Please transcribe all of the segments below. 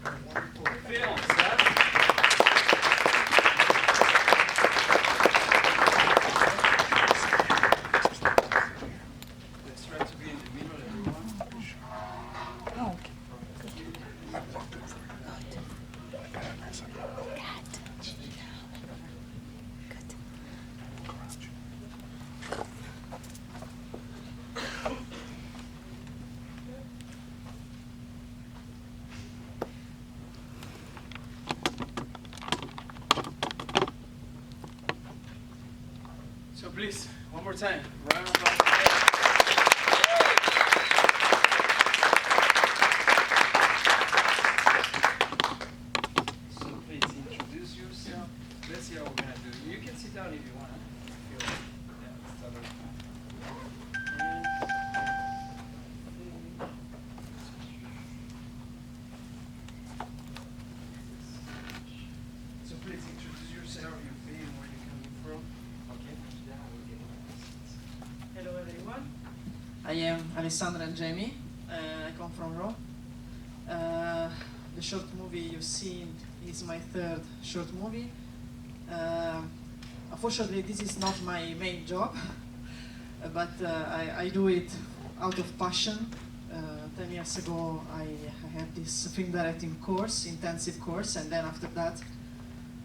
Wonderful films, huh? Let's try to be in the middle, everyone. So please, one more time, round of applause. So please introduce yourself. Let's see how we're gonna do. You can sit down if you want. Yeah, it's totally fine. So please introduce yourself, your film, where you're coming from. Okay. Hello everyone. I am Alessandra and Jamie. I come from Rome. The short movie you've seen is my third short movie. Unfortunately, this is not my main job, but I do it out of passion. 10 years ago, I had this film directing course, intensive course, and then after that,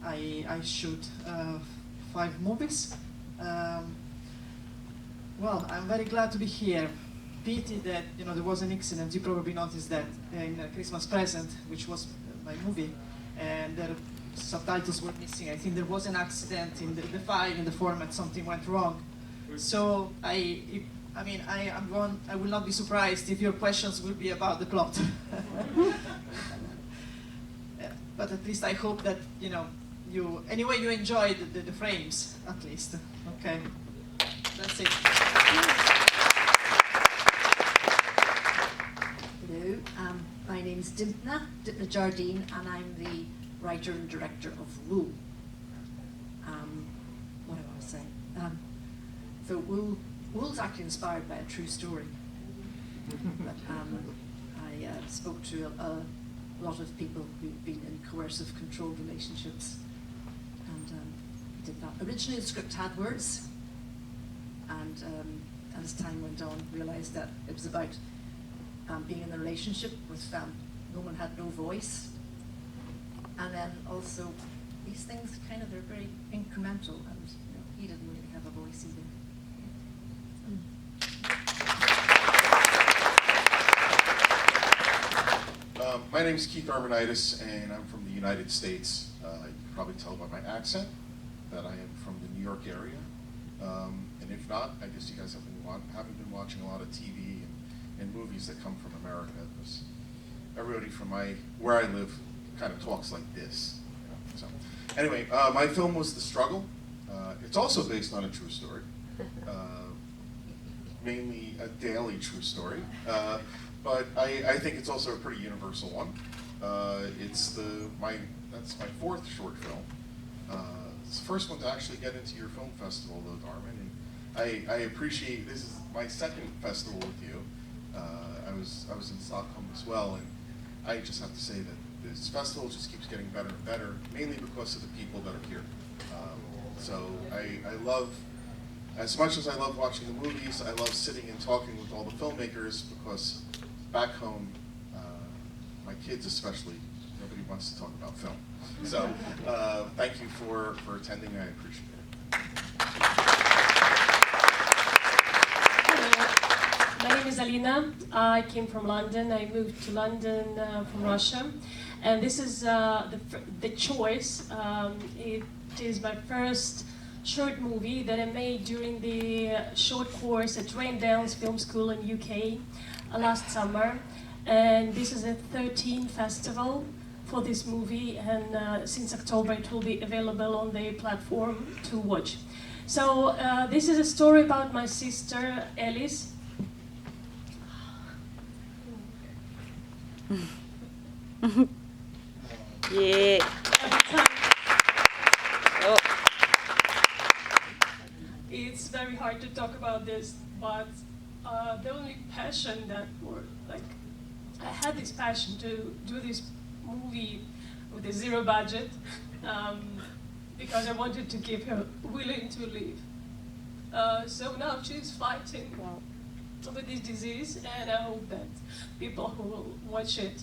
I shoot 5 movies. Well, I'm very glad to be here. Pity that there was an accident. You probably noticed that in Christmas Present, which was my movie, and the subtitles were missing. I think there was an accident in the file, in the format. Something went wrong. So I will not be surprised if your questions will be about the plot. But at least I hope that you enjoyed the frames at least. Okay, that's it. Hello, my name is Int'l Jardine, and I'm the writer and director of Wool. What do I want to say? So Wool's actually inspired by a true story. But I spoke to a lot of people who've been in coercive, controlled relationships, and did that. Originally, the script had words, and as time went on, realised that it was about being in a relationship with no one had no voice, and then also these things they're very incremental, and he didn't really have a voice either. My name is Keith Armenitis, and I'm from the United States. You can probably tell by my accent that I am from the New York area. And if not, I guess you guys haven't been watching a lot of TV and movies that come from America, because everybody from where I live kind of talks like this. So anyway, my film was The Struggle. It's also based on a true story, mainly a daily true story. But I think it's also a pretty universal one. That's my 4th short film. It's the first one to actually get into your film festival, though, Darman. And I appreciate this is my 2nd festival with you. I was in Stockholm as well, and I just have to say that this festival just keeps getting better and better, mainly because of the people that are here. So I love, as much as I love watching the movies, I love sitting and talking with all the filmmakers, because back home, my kids especially, nobody wants to talk about film. So thank you for attending. I appreciate it. Hello, my name is Alina. I came from London. I moved to London from Russia, and this is the choice. It is my first short movie that I made during the short course at Raindale's Film School in UK last summer, and this is a 13th festival for this movie, and since October it will be available on the platform to watch. So this is a story about my sister Alice. Yeah. Oh. It's very hard to talk about this, but the only passion I had this passion to do this movie with a zero budget because I wanted to give her willing to live. So now she's fighting with this disease, and I hope that people who will watch it,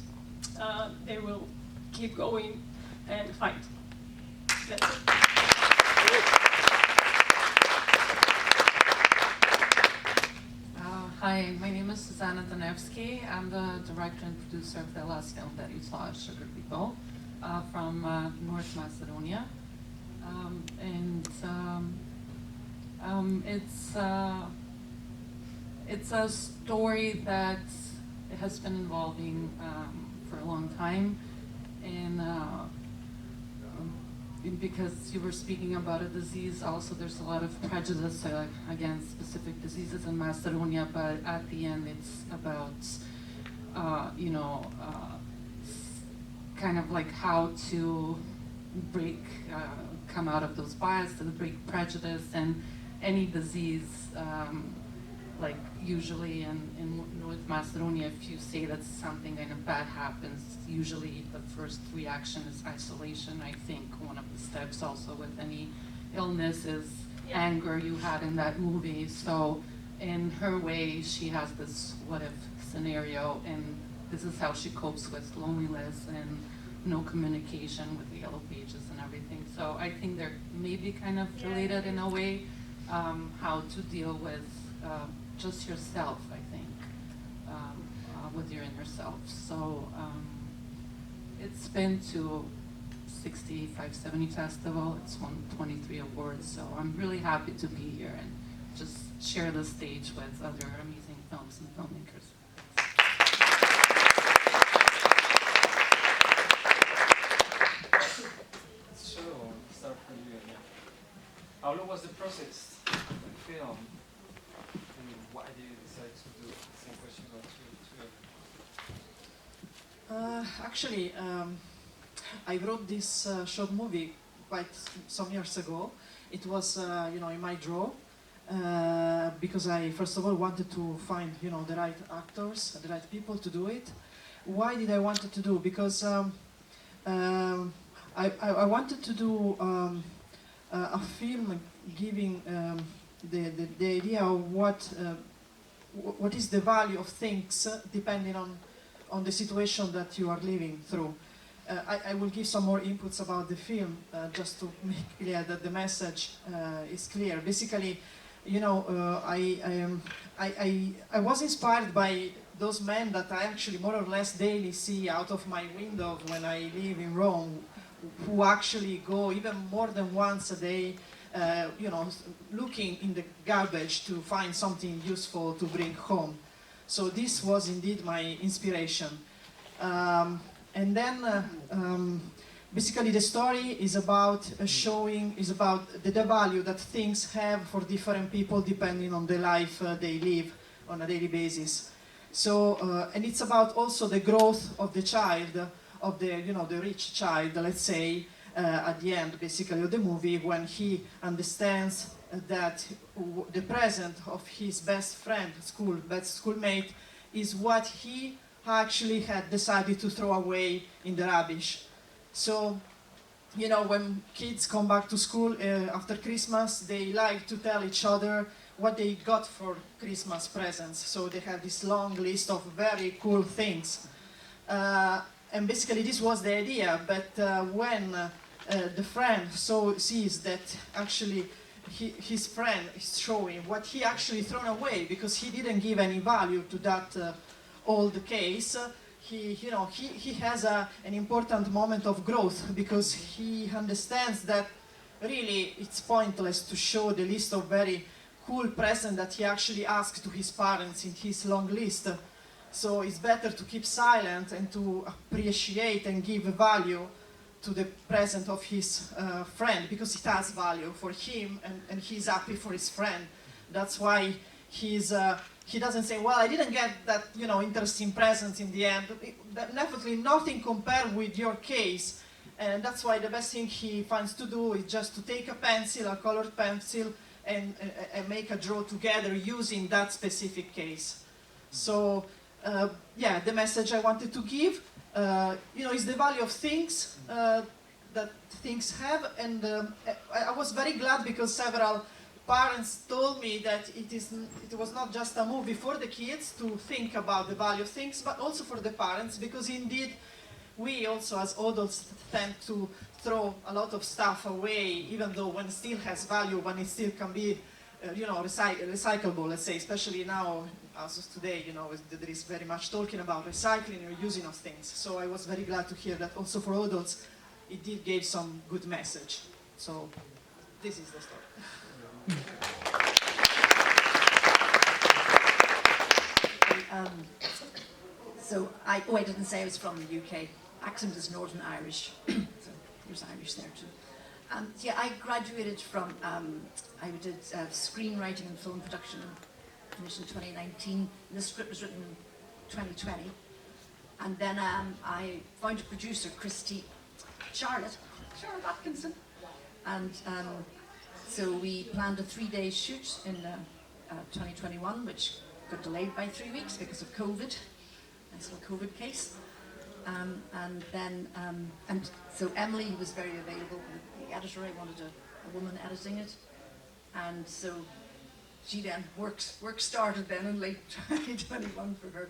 they will keep going and fight. That's it. Hi, my name is Susanna Danevsky. I'm the director and producer of the last film that you saw, Sugar People, from North Macedonia. It's a story that has been evolving for a long time, and because you were speaking about a disease, also there's a lot of prejudice against specific diseases in Macedonia, but at the end it's about, kind of like how to come out of those biases, break prejudice, and any disease, like usually in North Macedonia, if you say that something kind of bad happens, usually the first reaction is isolation. I think one of the steps also with any illness is anger you had in that movie. So in her way, she has this what if scenario, and this is how she copes with loneliness and no communication with the yellow pages and everything. So I think they're maybe kind of related in a way, how to deal with just yourself, I think, with your inner self. So it's been to 65, 70 festival, it's won 23 awards, so I'm really happy to be here and just share the stage with other amazing films and filmmakers. So, start from you again. How long was the process of the film? And why did you decide to do the same question about two? Actually, I wrote this short movie quite some years ago. It was, in my draw, because I first of all wanted to find, the right actors, the right people to do it. Why did I want to do? Because I wanted to do a film giving the idea of what is the value of things depending on the situation that you are living through. I will give some more inputs about the film just to make clear that the message is clear. Basically, I was inspired by those men that I actually more or less daily see out of my window when I live in Rome, who actually go even more than once a day, looking in the garbage to find something useful to bring home. So this was indeed my inspiration. And then basically the story is about the value that things have for different people depending on the life they live on a daily basis. So, and it's about also the growth of the child, of the rich child, let's say, at the end, basically, of the movie, when he understands that the present of his best friend, best schoolmate, is what he actually had decided to throw away in the rubbish. So, when kids come back to school after Christmas, they like to tell each other what they got for Christmas presents. So they have this long list of very cool things. And basically this was the idea, but when the friend sees that actually his friend is showing what he actually thrown away because he didn't give any value to that old case, he has an important moment of growth because he understands that really it's pointless to show the list of very cool presents that he actually asked to his parents in his long list. So it's better to keep silent and to appreciate and give value to the present of his friend because it has value for him and he's happy for his friend. That's why he doesn't say, well, I didn't get that interesting present in the end. Definitely nothing compared with your case. And that's why the best thing he finds to do is just to take a pencil, a colored pencil, and make a draw together using that specific case. So yeah, the message I wanted to give, is the value of things that things have, and I was very glad because several parents told me that it was not just a movie for the kids to think about the value of things, but also for the parents, because indeed we also as adults tend to throw a lot of stuff away, even though when it still has value, when it still can be recyclable, let's say, especially now, as of today, there is very much talking about recycling or using of things. So I was very glad to hear that also for adults, it did give some good message. So this is the story. So I didn't say I was from the UK. Accent is Northern Irish, so there's Irish there too. Yeah, I graduated from, I did screenwriting and film production, finished in 2019. The script was written in 2020. And then I found a producer, Charlotte Atkinson. And so we planned a 3-day shoot in 2021, which got delayed by 3 weeks because of COVID. Nice little COVID case. And then, and so Emily was very available, the editor. I wanted a woman editing it. And so she then, work started then in late 2021 for her.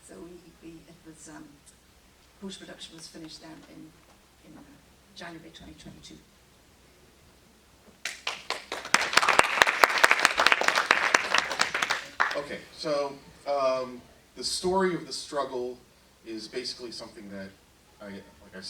So it was, post-production was finished then in January 2022. Okay, so the story of the struggle is basically something that